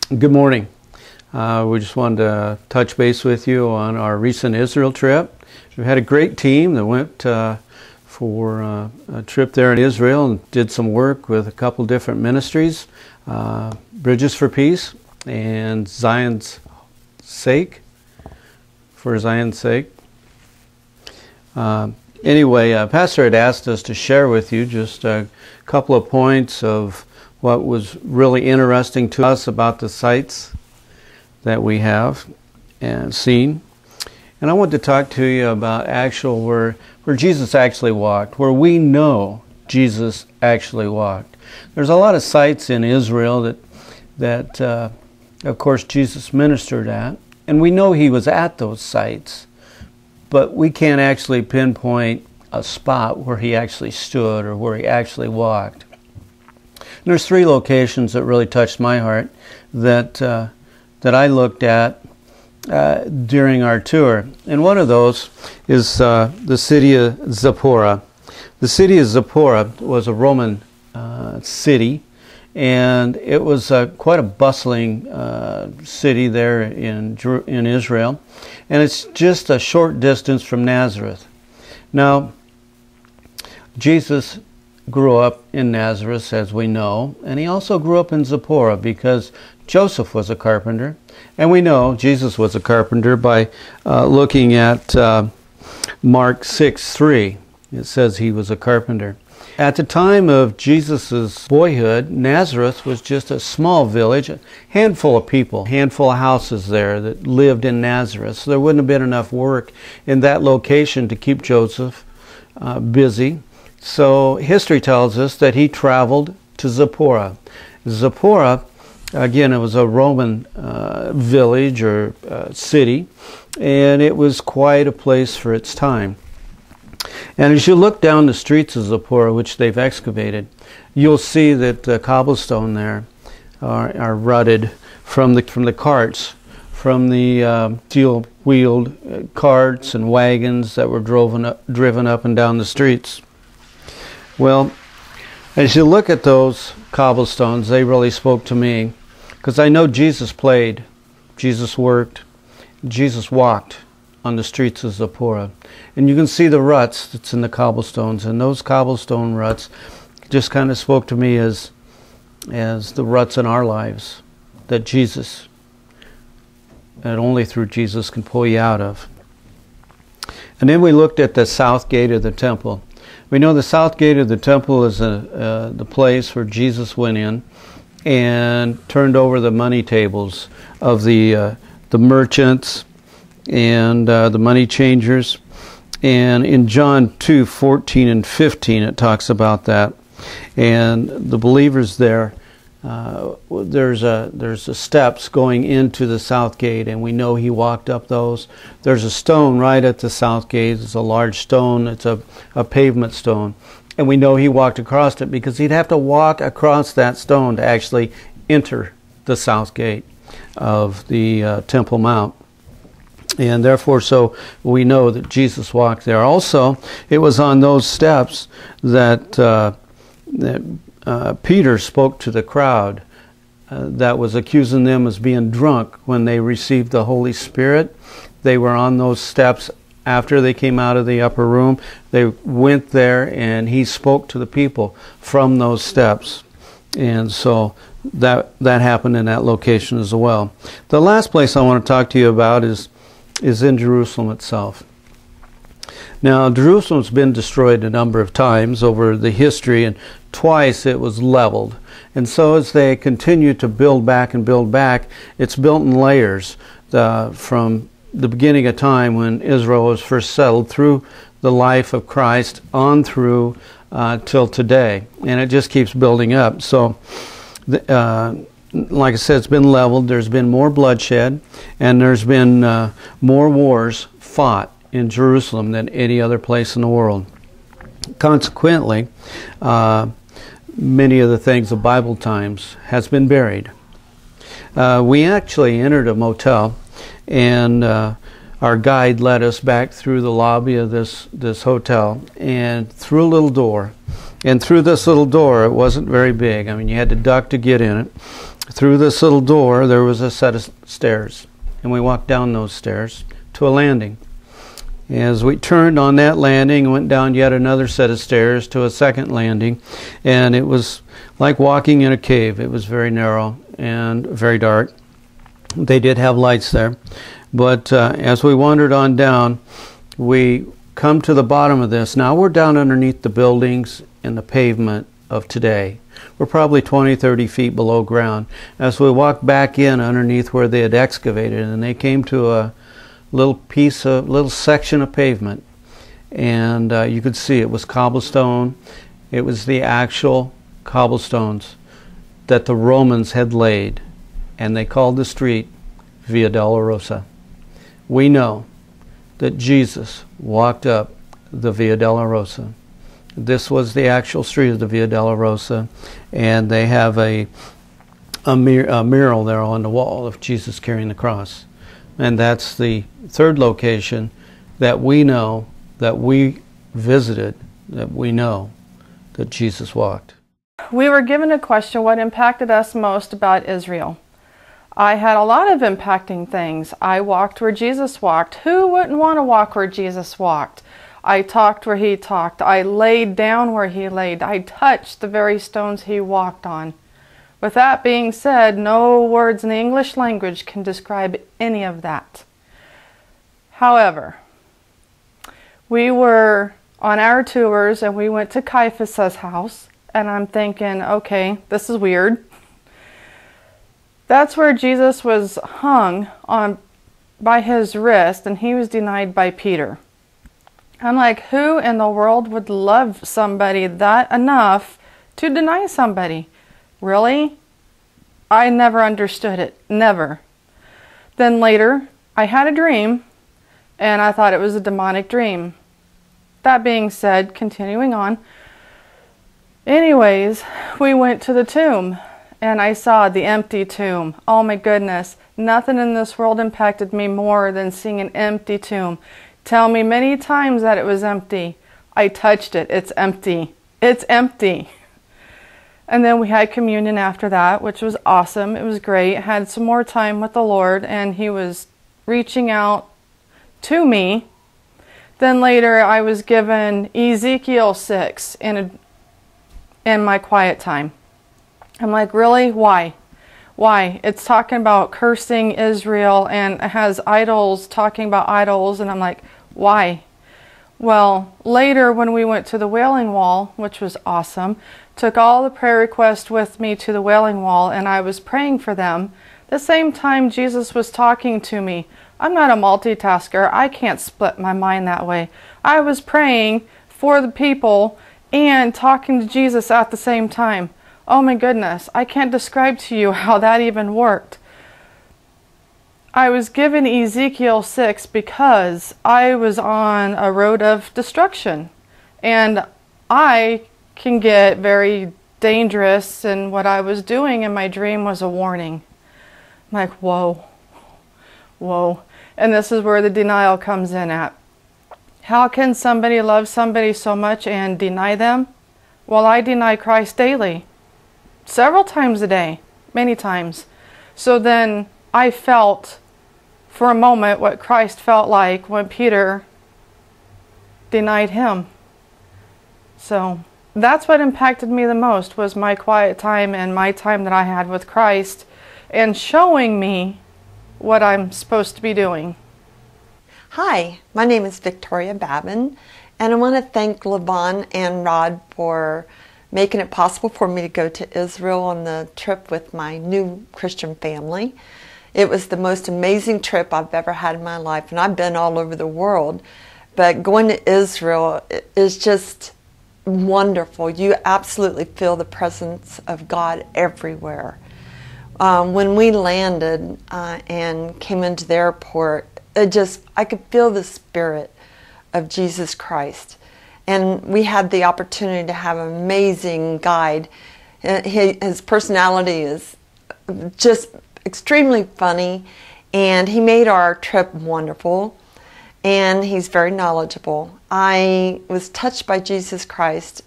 Good morning. We just wanted to touch base with you on our recent Israel trip. We had a great team that went for a trip there in Israel and did some work with a couple different ministries, Bridges for Peace and Zion's Sake, for Zion's Sake. Anyway, Pastor had asked us to share with you just a couple of points of what was really interesting to us about the sites that we have and seen. And I want to talk to you about where Jesus actually walked, where we know Jesus actually walked. There's a lot of sites in Israel that of course, Jesus ministered at, and we know he was at those sites, but we can't actually pinpoint a spot where he actually stood or where he actually walked. And there's three locations that really touched my heart that I looked at during our tour. And one of those is the city of Zipporah. The city of Zipporah was a Roman city, and it was quite a bustling city there in Israel. And it's just a short distance from Nazareth. Now, Jesus grew up in Nazareth, as we know, and he also grew up in Zipporah because Joseph was a carpenter, and we know Jesus was a carpenter by looking at Mark 6:3. It says he was a carpenter. At the time of Jesus' boyhood, Nazareth was just a small village, a handful of people, a handful of houses there that lived in Nazareth. So there wouldn't have been enough work in that location to keep Joseph busy. So history tells us that he traveled to Zipporah. Zipporah, again, it was a Roman village or city, and it was quite a place for its time. And as you look down the streets of Zipporah, which they've excavated, you'll see that the cobblestone there are rutted from the carts, from the steel-wheeled carts and wagons that were driven up and down the streets. Well, as you look at those cobblestones, they really spoke to me, because I know Jesus played, Jesus worked, Jesus walked on the streets of Zipporah. And you can see the ruts that's in the cobblestones, and those cobblestone ruts just kind of spoke to me as the ruts in our lives that Jesus, and only through Jesus, can pull you out of. And then we looked at the south gate of the temple. We know the south gate of the temple is the place where Jesus went in and turned over the money tables of the merchants and the money changers. And in John 2:14 and 15, it talks about that. And the believers there, there's the steps going into the south gate, and we know he walked up those. There's a stone right at the south gate. It's a large stone. It's a pavement stone. And we know he walked across it because he'd have to walk across that stone to actually enter the south gate of the Temple Mount. And therefore, so we know that Jesus walked there. Also, it was on those steps that Peter spoke to the crowd that was accusing them as being drunk when they received the Holy Spirit. They were on those steps after they came out of the upper room. They went there, and he spoke to the people from those steps. And so that happened in that location as well. The last place I want to talk to you about is in Jerusalem itself. Now, Jerusalem's been destroyed a number of times over the history, and twice it was leveled. And so as they continue to build back, it's built in layers from the beginning of time when Israel was first settled through the life of Christ on through till today. And it just keeps building up. So like I said, it's been leveled. There's been more bloodshed, and there's been more wars fought in Jerusalem than any other place in the world. Consequently, many of the things of Bible times has been buried. We actually entered a motel, and our guide led us back through the lobby of this hotel and through a little door. And through this little door, it wasn't very big. I mean, you had to duck to get in it. through this little door, there was a set of stairs. And we walked down those stairs to a landing. As we turned on that landing, went down yet another set of stairs to a second landing. And it was like walking in a cave. It was very narrow and very dark. They did have lights there. But as we wandered on down, we come to the bottom of this. Now we're down underneath the buildings and the pavement of today. We're probably 20, 30 feet below ground. As we walked back in underneath where they had excavated, and they came to a little section of pavement, and you could see it was cobblestone. It was the actual cobblestones that the Romans had laid, and they called the street Via Dolorosa. We know that Jesus walked up the Via Dolorosa. This was the actual street of the Via Dolorosa, and they have a mural there on the wall of Jesus carrying the cross. And that's the third location that we know, that we visited, that we know that Jesus walked. We were given a question, what impacted us most about Israel? I had a lot of impacting things. I walked where Jesus walked. Who wouldn't want to walk where Jesus walked? I talked where he talked. I laid down where he laid. I touched the very stones he walked on. With that being said, no words in the English language can describe any of that. However, we were on our tours and we went to Caiaphas' house, and I'm thinking, okay, this is weird. That's where Jesus was hung on by his wrist, and he was denied by Peter. I'm like, who in the world would love somebody that enough to deny somebody? Really? I never understood it. Never. Then later, I had a dream, and I thought it was a demonic dream. That being said, continuing on. Anyways, we went to the tomb, and I saw the empty tomb. Oh my goodness. Nothing in this world impacted me more than seeing an empty tomb. Tell me many times that it was empty. I touched it. It's empty. It's empty. And then we had communion after that, which was awesome. It was great. Had some more time with the Lord, and he was reaching out to me. Then later I was given Ezekiel 6 in my quiet time. I'm like, really? Why? Why? It's talking about cursing Israel, and it has idols, talking about idols, and I'm like, why? Well, later when we went to the Wailing Wall, which was awesome, took all the prayer requests with me to the Wailing Wall, and I was praying for them. The same time Jesus was talking to me. I'm not a multitasker. I can't split my mind that way. I was praying for the people and talking to Jesus at the same time. Oh my goodness, I can't describe to you how that even worked. I was given Ezekiel 6 because I was on a road of destruction, and I can get very dangerous, and what I was doing in my dream was a warning. I'm like, whoa, whoa. And this is where the denial comes in at. How can somebody love somebody so much and deny them? Well, I deny Christ daily. Several times a day. Many times. So then I felt for a moment what Christ felt like when Peter denied him. So that's what impacted me the most, was my quiet time and my time that I had with Christ, and showing me what I'm supposed to be doing. Hi, my name is Victoria Babin, and I want to thank Levon and Rod for making it possible for me to go to Israel on the trip with my new Christian family. It was the most amazing trip I've ever had in my life, and I've been all over the world, but going to Israel is just wonderful. You absolutely feel the presence of God everywhere. When we landed and came into the airport, I could feel the Spirit of Jesus Christ. And we had the opportunity to have an amazing guide. His personality is just extremely funny, and he made our trip wonderful, and he's very knowledgeable. I was touched by Jesus Christ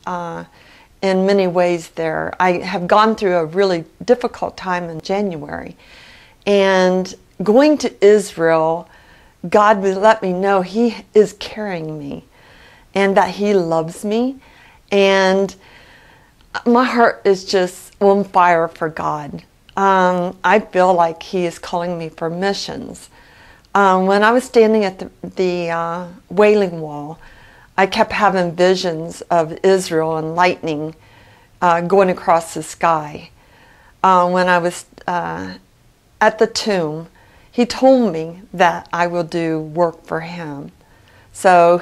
in many ways there. I have gone through a really difficult time in January. And going to Israel, God would let me know He is carrying me and that He loves me. And my heart is just on fire for God. I feel like He is calling me for missions. When I was standing at the Wailing Wall, I kept having visions of Israel and lightning going across the sky. When I was at the tomb, He told me that I will do work for Him. So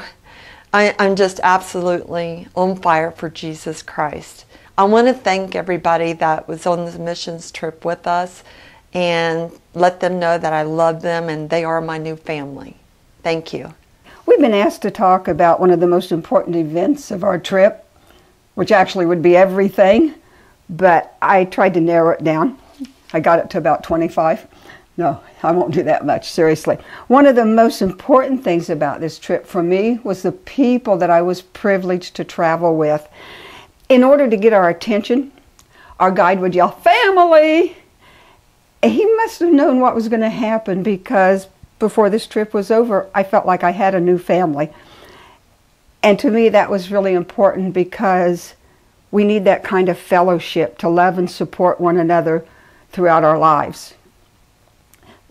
I'm just absolutely on fire for Jesus Christ. I want to thank everybody that was on the missions trip with us and let them know that I love them and they are my new family. Thank you. We've been asked to talk about one of the most important events of our trip, which actually would be everything, but I tried to narrow it down. I got it to about 25. No, I won't do that much, seriously. One of the most important things about this trip for me was the people that I was privileged to travel with. In order to get our attention, our guide would yell, "Family!" He must have known what was going to happen, because before this trip was over, I felt like I had a new family. And to me, that was really important, because we need that kind of fellowship to love and support one another throughout our lives.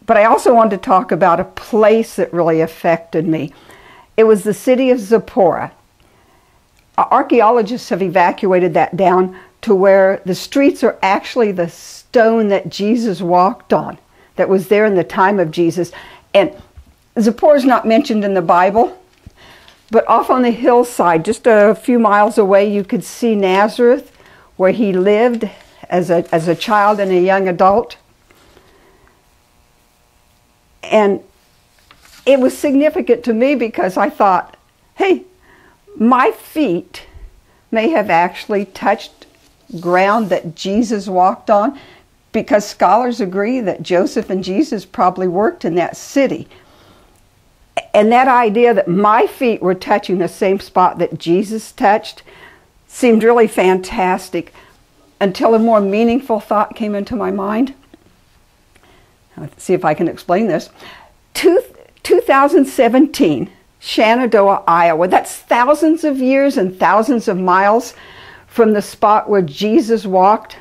But I also wanted to talk about a place that really affected me. It was the city of Zipporah. Archaeologists have evacuated that down to where the streets are actually the stone that Jesus walked on, that was there in the time of Jesus. And Zipporah is not mentioned in the Bible, but off on the hillside, just a few miles away, you could see Nazareth, where He lived as a child and a young adult. And it was significant to me because I thought, hey, my feet may have actually touched ground that Jesus walked on, because scholars agree that Joseph and Jesus probably worked in that city. And that idea that my feet were touching the same spot that Jesus touched seemed really fantastic, until a more meaningful thought came into my mind. Let's see if I can explain this. 2017, Shenandoah, Iowa. That's thousands of years and thousands of miles from the spot where Jesus walked.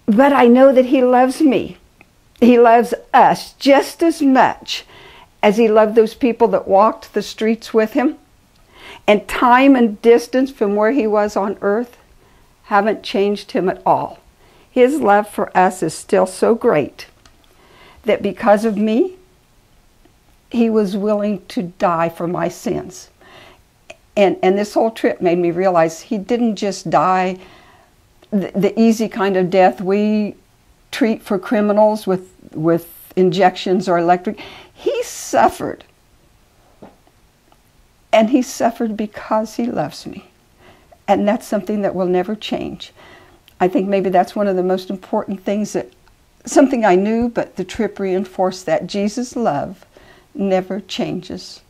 But I know that He loves me. He loves us just as much as He loved those people that walked the streets with Him. And time and distance from where He was on earth haven't changed Him at all. His love for us is still so great that because of me, He was willing to die for my sins. And this whole trip made me realize He didn't just die the easy kind of death we treat for criminals with injections or electric. He suffered. And He suffered because He loves me. And that's something that will never change. I think maybe that's one of the most important things, that something I knew, but the trip reinforced that Jesus' love never changes.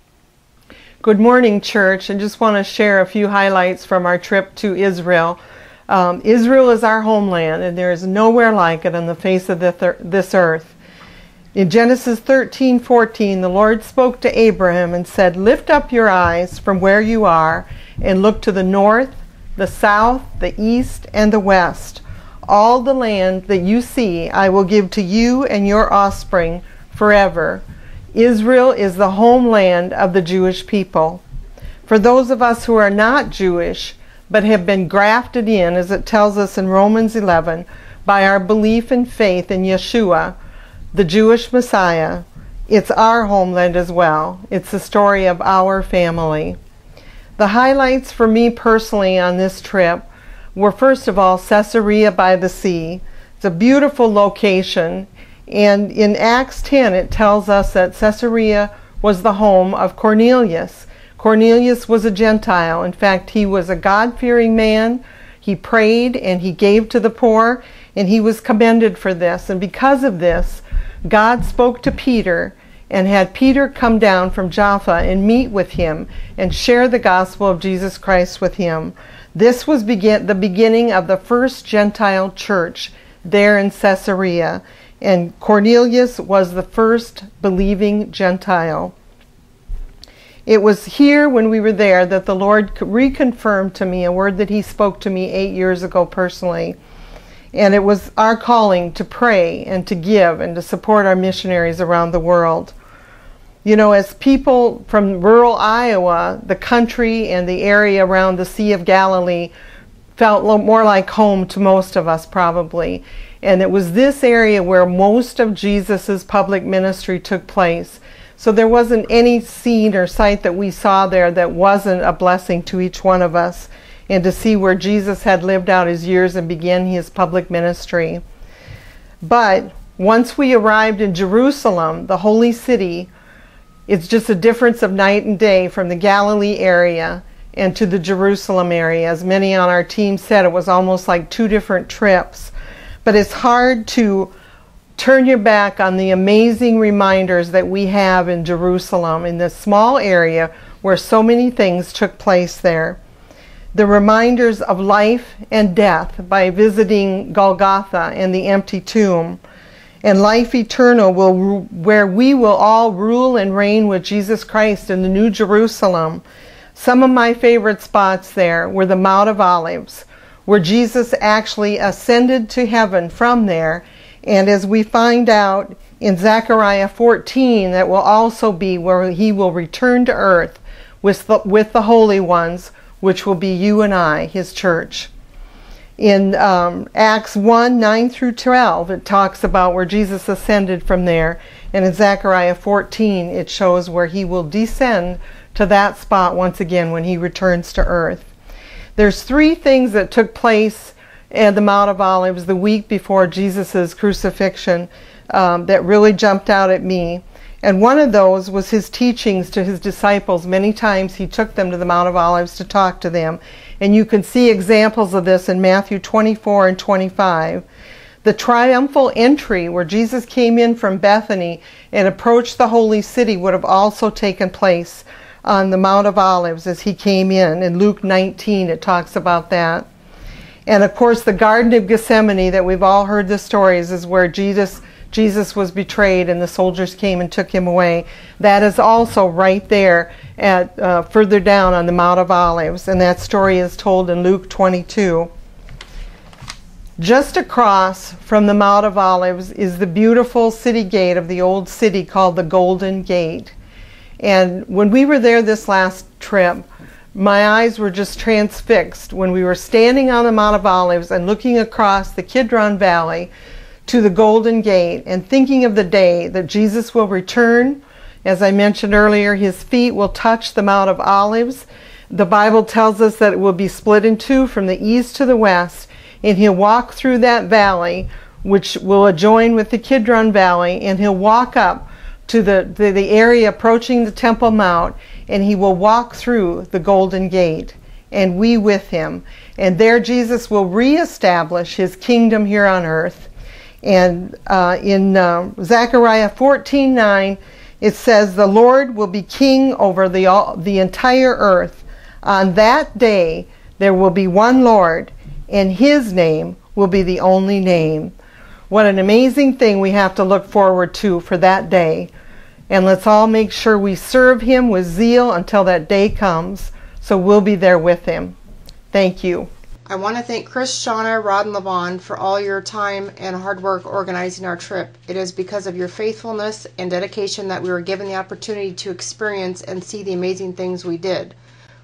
Good morning, church. I just want to share a few highlights from our trip to Israel. Israel is our homeland, and there is nowhere like it on the face of this earth. In Genesis 13:14, the Lord spoke to Abraham and said, "Lift up your eyes from where you are and look to the north, the south, the east, and the west. All the land that you see I will give to you and your offspring forever." Israel is the homeland of the Jewish people. For those of us who are not Jewish, but have been grafted in, as it tells us in Romans 11, by our belief and faith in Yeshua, the Jewish Messiah, it's our homeland as well. It's the story of our family. The highlights for me personally on this trip were, first of all, Caesarea by the Sea. It's a beautiful location. And in Acts 10, it tells us that Caesarea was the home of Cornelius. Cornelius was a Gentile. In fact, he was a God-fearing man. He prayed and he gave to the poor, and he was commended for this. And because of this, God spoke to Peter and had Peter come down from Jaffa and meet with him and share the gospel of Jesus Christ with him. This was the beginning of the first Gentile church there in Caesarea, and Cornelius was the first believing Gentile. It was here when we were there that the Lord reconfirmed to me a word that He spoke to me 8 years ago personally. And it was our calling to pray and to give and to support our missionaries around the world. You know, as people from rural Iowa, the country and the area around the Sea of Galilee felt more like home to most of us probably. And it was this area where most of Jesus's public ministry took place. So there wasn't any scene or sight that we saw there that wasn't a blessing to each one of us, and to see where Jesus had lived out His years and began His public ministry. But once we arrived in Jerusalem, the holy city, it's just a difference of night and day from the Galilee area and to the Jerusalem area. As many on our team said, it was almost like two different trips. But it's hard to turn your back on the amazing reminders that we have in Jerusalem, in this small area where so many things took place there. The reminders of life and death by visiting Golgotha and the empty tomb, and life eternal where we will all rule and reign with Jesus Christ in the New Jerusalem. Some of my favorite spots there were the Mount of Olives, where Jesus actually ascended to heaven from there. And as we find out in Zechariah 14, that will also be where He will return to earth with the holy ones, which will be you and I, His church. In Acts 1, 9 through 12, it talks about where Jesus ascended from there. And in Zechariah 14, it shows where He will descend to that spot once again when He returns to earth. There's three things that took place at the Mount of Olives the week before Jesus' crucifixion that really jumped out at me. And one of those was His teachings to His disciples. Many times He took them to the Mount of Olives to talk to them. And you can see examples of this in Matthew 24 and 25. The triumphal entry where Jesus came in from Bethany and approached the holy city would have also taken place on the Mount of Olives as He came in. In Luke 19 it talks about that. And of course the Garden of Gethsemane that we've all heard the stories is where Jesus was betrayed and the soldiers came and took Him away. That is also right there at further down on the Mount of Olives, and that story is told in Luke 22. Just across from the Mount of Olives is the beautiful city gate of the old city called the Golden Gate. And when we were there this last trip, my eyes were just transfixed when we were standing on the Mount of Olives and looking across the Kidron Valley to the Golden Gate and thinking of the day that Jesus will return. As I mentioned earlier, His feet will touch the Mount of Olives. The Bible tells us that it will be split in two from the east to the west, and He'll walk through that valley, which will adjoin with the Kidron Valley, and He'll walk up to the area approaching the Temple Mount, and He will walk through the Golden Gate, and we with Him. And there Jesus will reestablish His kingdom here on earth. And in Zechariah 14:9, it says, "The Lord will be king over the entire earth. On that day there will be one Lord, and His name will be the only name." What an amazing thing we have to look forward to for that day. And let's all make sure we serve Him with zeal until that day comes, so we'll be there with Him. Thank you. I want to thank Chris, Shauna, Rod, and Levon for all your time and hard work organizing our trip. It is because of your faithfulness and dedication that we were given the opportunity to experience and see the amazing things we did.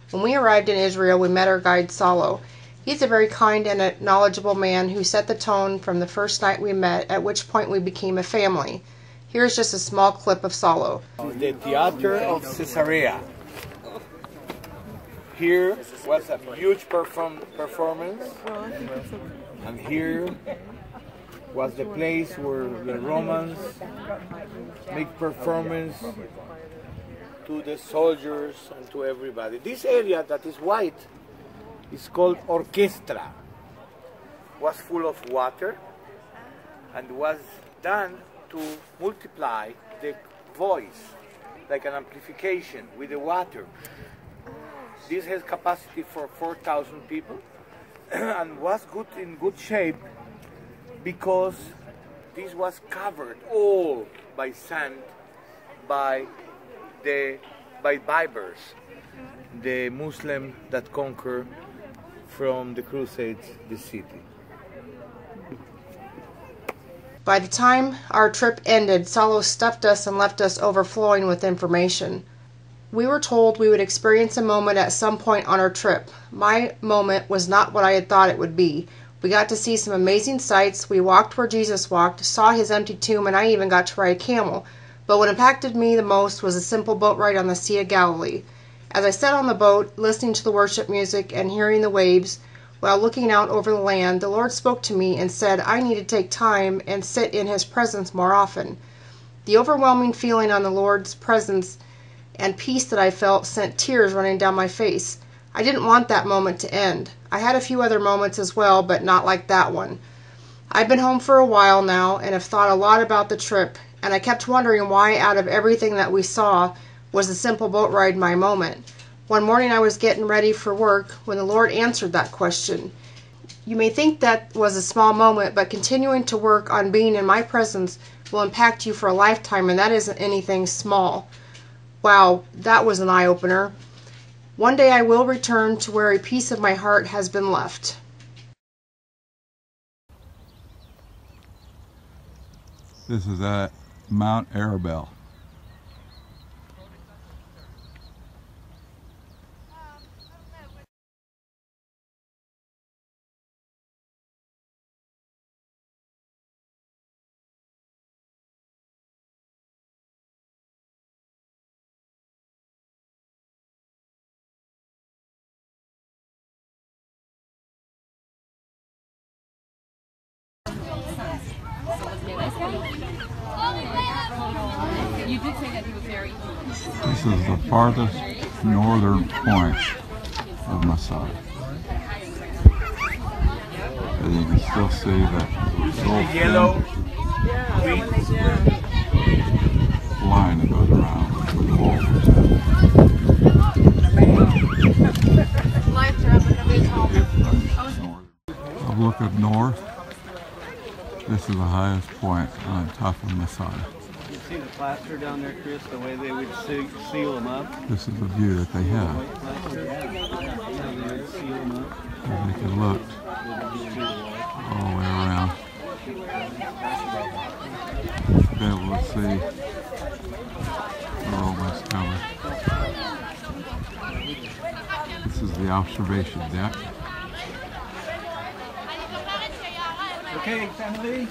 When we arrived in Israel, we met our guide, Salo. He's a very kind and a knowledgeable man who set the tone from the first night we met, at which point we became a family. Here's just a small clip of Salo. The Theater of Caesarea. Here was a huge performance, and here was the place where the Romans make performance to the soldiers and to everybody. This area that is white is called orchestra. Was full of water and was done to multiply the voice, like an amplification with the water. This has capacity for 4,000 people and was in good shape because this was covered all by sand by Berbers, the Muslim that conquer from the Crusades the city. By the time our trip ended, Saulo stuffed us and left us overflowing with information. We were told we would experience a moment at some point on our trip. My moment was not what I had thought it would be. We got to see some amazing sights. We walked where Jesus walked, saw his empty tomb, and I even got to ride a camel. But what impacted me the most was a simple boat ride on the Sea of Galilee. As I sat on the boat, listening to the worship music and hearing the waves, while looking out over the land, the Lord spoke to me and said I need to take time and sit in his presence more often. The overwhelming feeling on the Lord's presence and peace that I felt sent tears running down my face. I didn't want that moment to end. I had a few other moments as well, but not like that one. I've been home for a while now and have thought a lot about the trip, and I kept wondering why out of everything that we saw was the simple boat ride my moment. One morning I was getting ready for work when the Lord answered that question. You may think that was a small moment, but continuing to work on being in my presence will impact you for a lifetime, and that isn't anything small. Wow, that was an eye-opener. One day I will return to where a piece of my heart has been left. This is at Mount Arabel. This is the farthest northern point of Masada. And you can still see that Yellow line that goes around the wall. I've looked up north. This is the highest point on top of Masada. You see the plaster down there, Chris, the way they would seal them up? This is the view that they have. And they can look all the way around. Be able to see they're almost covered. This is the observation deck. Okay, family.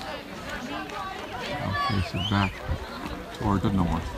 Okay, so back toward the north.